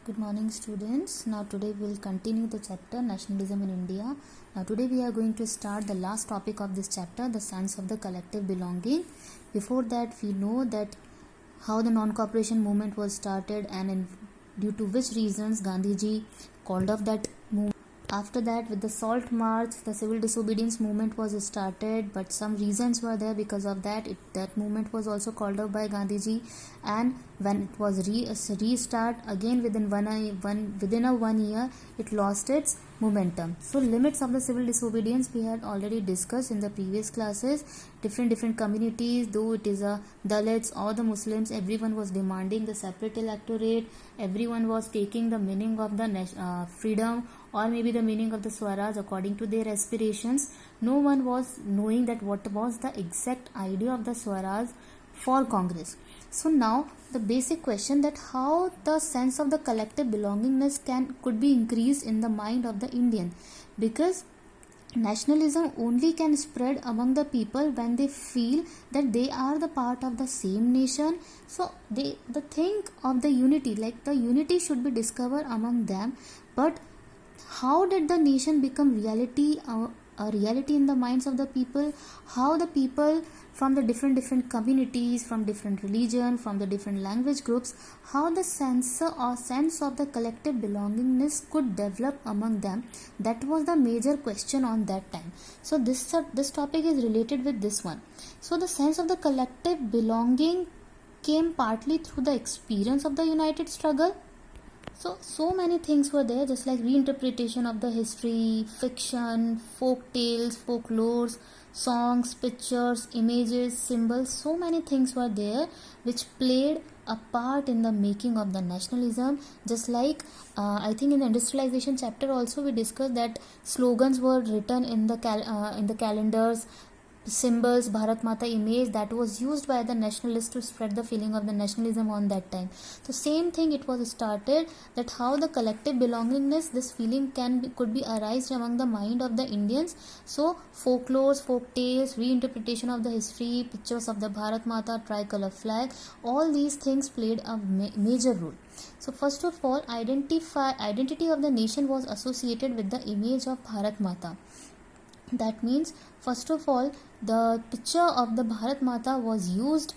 Good morning, students. Now today we will continue the chapter Nationalism in India. Now today we are going to start the last topic of this chapter, the sense of the collective belonging. Before that, we know that how the non-cooperation movement was started and due to which reasons Gandhiji called off that movement. After that, with the Salt March, the civil disobedience movement was started, but some reasons were there because of that. That movement was also called off by Gandhiji, and when it was restart again within one year, it lost its momentum. So limits of the civil disobedience we had already discussed in the previous classes. Different communities, though it is a Dalits or the Muslims, everyone was demanding the separate electorate. Everyone was taking the meaning of the freedom or maybe the meaning of the Swaraj according to their aspirations. No one was knowing that what was the exact idea of the Swaraj for Congress. So now the basic question that how the sense of the collective belongingness could be increased in the mind of the Indian, because nationalism only can spread among the people when they feel that they are the part of the same nation. So the think of the unity, like the unity should be discovered among them. But how did the nation become reality, a reality in the minds of the people? How the people from the different communities, from different religion, from the different language groups, how the sense of the collective belongingness could develop among them? That was the major question on that time. So this topic is related with this one. So the sense of the collective belonging came partly through the experience of the united struggle. So many things were there, just like reinterpretation of the history, fiction, folk tales, folklores, songs, pictures, images, symbols. So many things were there which played a part in the making of the nationalism. Just like I think in the industrialization chapter also we discussed that slogans were written in the calendars, symbols, Bharat Mata image that was used by the nationalists to spread the feeling of the nationalism on that time. So same thing it was started, that how the collective belongingness, this feeling could be arised among the mind of the Indians. So folklores, folk tales, reinterpretation of the history, pictures of the Bharat Mata, tricolor flag, all these things played a major role. So first of all, identity of the nation was associated with the image of Bharat Mata. That means, first of all, the picture of the Bharat Mata was used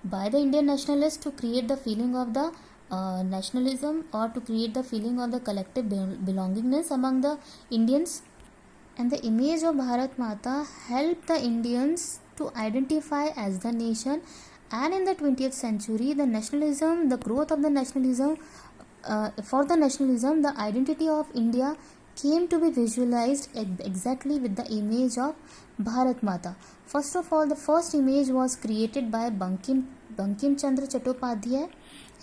by the Indian nationalists to create the feeling of the nationalism, or to create the feeling of the collective belongingness among the Indians. And the image of Bharat Mata helped the Indians to identify as the nation. And in the 20th century, the nationalism, the growth of the nationalism, for the nationalism, the identity of India came to be visualized exactly with the image of Bharat Mata. First of all, the first image was created by Bankim Chandra Chattopadhyay.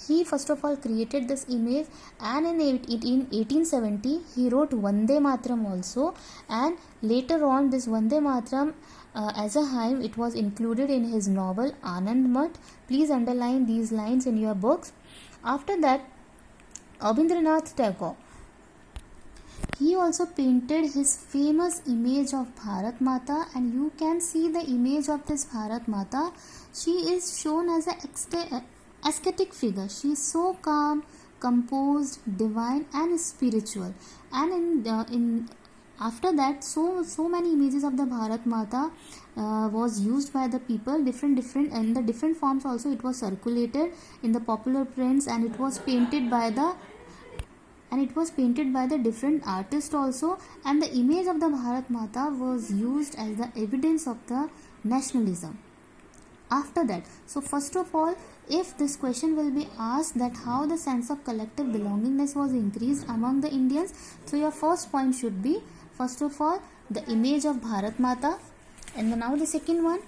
He first of all created this image, and in 1870 he wrote Vande Mataram also, and later on this Vande Mataram as a hymn, it was included in his novel Anand Math. Please underline these lines in your books. After that, Rabindranath Tagore, he also painted his famous image of Bharat Mata, and you can see the image of this Bharat Mata. She is shown as an ascetic figure. She is so calm, composed, divine and spiritual. And in after that, so many images of the Bharat Mata was used by the people, different in the different forms also. It was circulated in the popular prints, and it was painted by the different artists also. And the image of the Bharat Mata was used as the evidence of the nationalism. After that, so first of all, if this question will be asked that how the sense of collective belongingness was increased among the Indians, so your first point should be, first of all, the image of Bharat Mata. And now the second one,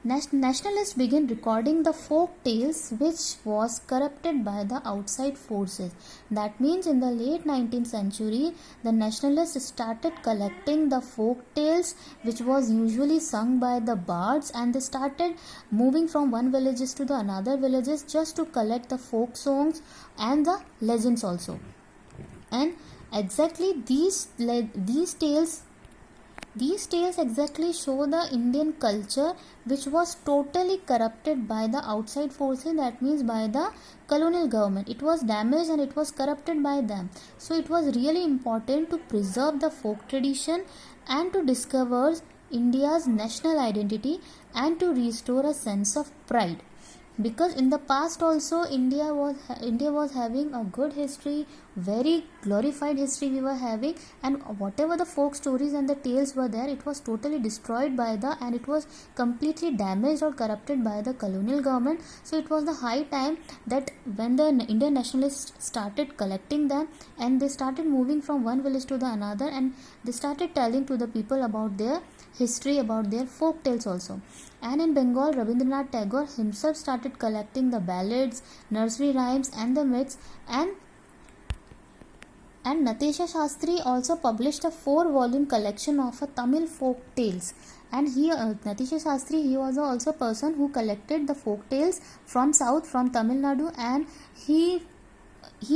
nationalists began recording the folk tales which was corrupted by the outside forces. That means in the late 19th century, the nationalists started collecting the folk tales which was usually sung by the bards, and they started moving from one villages to the another villages just to collect the folk songs and the legends also. And exactly these tales These tales exactly show the Indian culture, which was totally corrupted by the outside forces, that means by the colonial government. It was damaged and it was corrupted by them. So it was really important to preserve the folk tradition and to discover India's national identity and to restore a sense of pride. Because in the past also India was having a good history, very glorified history we were having, and whatever the folk stories and the tales were there, it was totally destroyed by the, and it was completely damaged or corrupted by the colonial government. So it was the high time that when the Indian nationalists started collecting them, and they started moving from one village to the another, and they started telling to the people about their history, about their folk tales also. And in Bengal, Rabindranath Tagore himself started collecting the ballads, nursery rhymes and the myths, and Natesha Shastri also published a 4-volume collection of Tamil folk tales. And Natesha Shastri, he was also a person who collected the folk tales from south, from Tamil Nadu, and he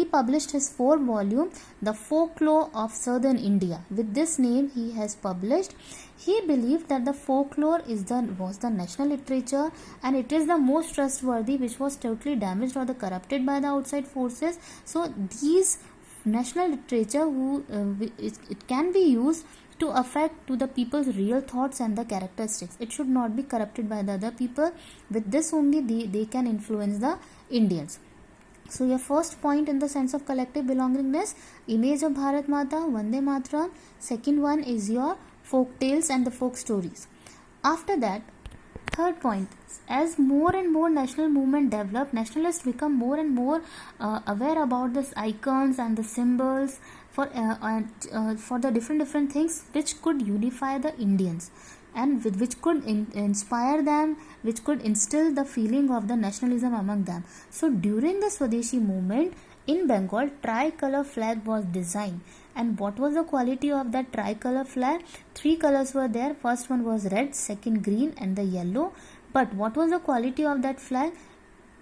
published his 4-volume The Folklore of Southern India. With this name he has published. He believed that the folklore was the national literature, and it is the most trustworthy, which was totally damaged or corrupted by the outside forces. So these national literature it can be used to affect to the people's real thoughts and the characteristics. It should not be corrupted by the other people. With this only they can influence the Indians. So your first point in the sense of collective belongingness, image of Bharat Mata, Vande Mataram. Second one is your folk tales and the folk stories. After that, third point, as more and more national movement develop, nationalists become more and more aware about the icons and the symbols for the different things which could unify the Indians, and which could inspire them, which could instill the feeling of the nationalism among them. So during the Swadeshi movement in Bengal, tricolor flag was designed. And what was the quality of that tricolor flag? 3 colors were there. First one was red, second green, and the yellow. But what was the quality of that flag?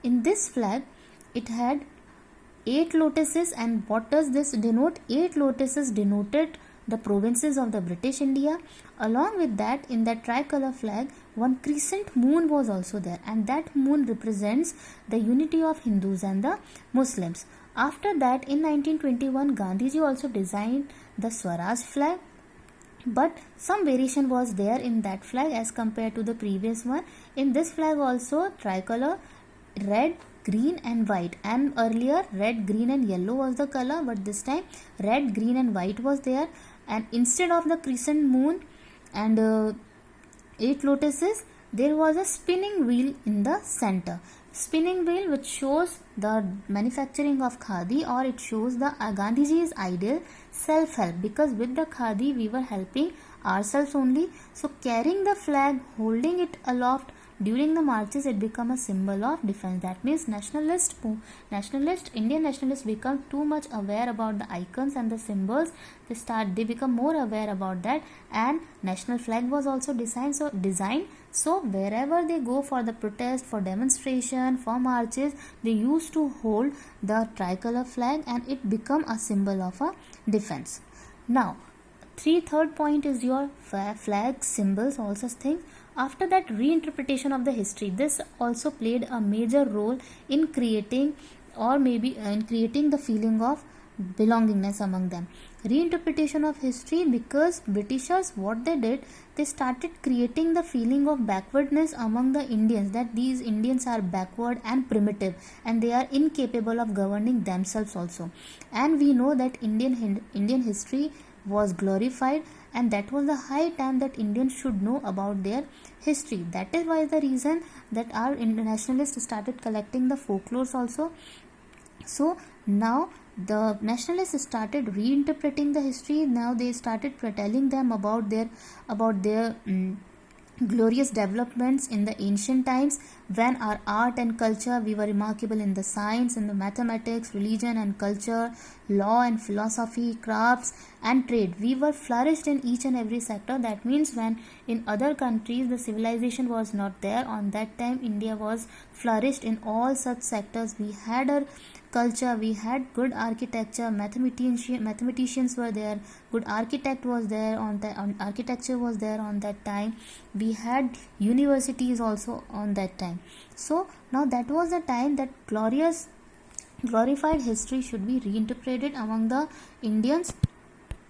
In this flag, it had 8 lotuses. And what does this denote? 8 lotuses denoted the provinces of the British India. Along with that, in that tricolor flag, one crescent moon was also there, and that moon represents the unity of Hindus and the Muslims. After that, in 1921, Gandhiji also designed the Swaraj flag, but some variation was there in that flag as compared to the previous one. In this flag also, tricolor, red, green and white, and earlier red, green and yellow was the color, but this time red, green and white was there. And instead of the crescent moon and 8 lotuses, there was a spinning wheel in the center. Spinning wheel, which shows the manufacturing of khadi, or it shows the Gandhiji's ideal self-help, because with the khadi we were helping ourselves only. So carrying the flag, holding it aloft during the marches, it become a symbol of defense. That means Indian nationalists become too much aware about the icons and the symbols. They become more aware about that, and national flag was also designed. So wherever they go for the protest, for demonstration, for marches, they used to hold the tricolor flag, and it become a symbol of a defense. Now, third point is your flag symbols, all such things. After that, reinterpretation of the history. This also played a major role in creating, or maybe in creating the feeling of belongingness among them. Reinterpretation of history, because Britishers, what they did, they started creating the feeling of backwardness among the Indians, that these Indians are backward and primitive, and they are incapable of governing themselves also. And we know that Indian history was glorified, and that was the high time that Indians should know about their history. That is why the reason that our nationalists started collecting the folklores also. So now the nationalists started reinterpreting the history. Now they started telling them about their glorious developments in the ancient times, when our art and culture, we were remarkable in the science, in the mathematics, religion and culture, law and philosophy, crafts and trade. We were flourished in each and every sector. That means when in other countries the civilization was not there, on that time India was flourished in all such sectors. We had a culture, we had good architecture, mathematicians were there, good architect was there architecture was there on that time. We had universities also on that time. So now that was the time that glorified history should be reinterpreted among the Indians.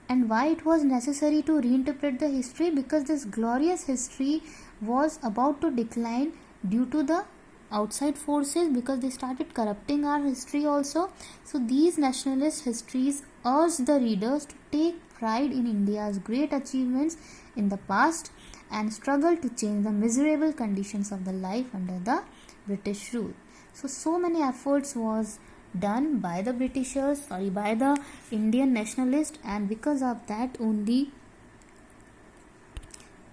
And why it was necessary to reinterpret the history? Because this glorious history was about to decline due to the outside forces, because they started corrupting our history also. So these nationalist histories urge the readers to take pride in India's great achievements in the past and struggle to change the miserable conditions of the life under the British rule. So many efforts was done by the by the Indian nationalists, and because of that only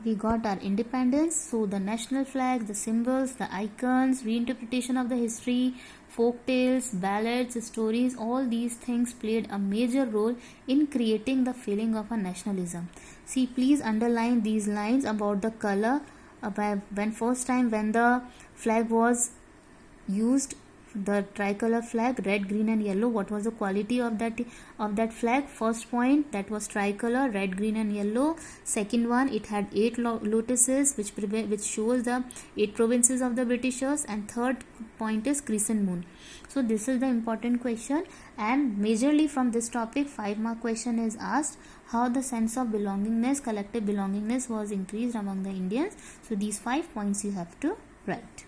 we got our independence. So the national flag, the symbols, the icons, reinterpretation of the history, folk tales, ballads, stories, all these things played a major role in creating the feeling of a nationalism. See, please underline these lines about the color. When the flag was used, the tricolor flag, red, green and yellow, what was the quality of that flag? First point, that was tricolor, red, green and yellow. Second one, it had 8 lotuses, which shows the 8 provinces of the Britishers. And third point is crescent moon. So this is the important question, and majorly from this topic 5-mark question is asked, how the sense of belongingness, collective belongingness was increased among the Indians. So these 5 points you have to write.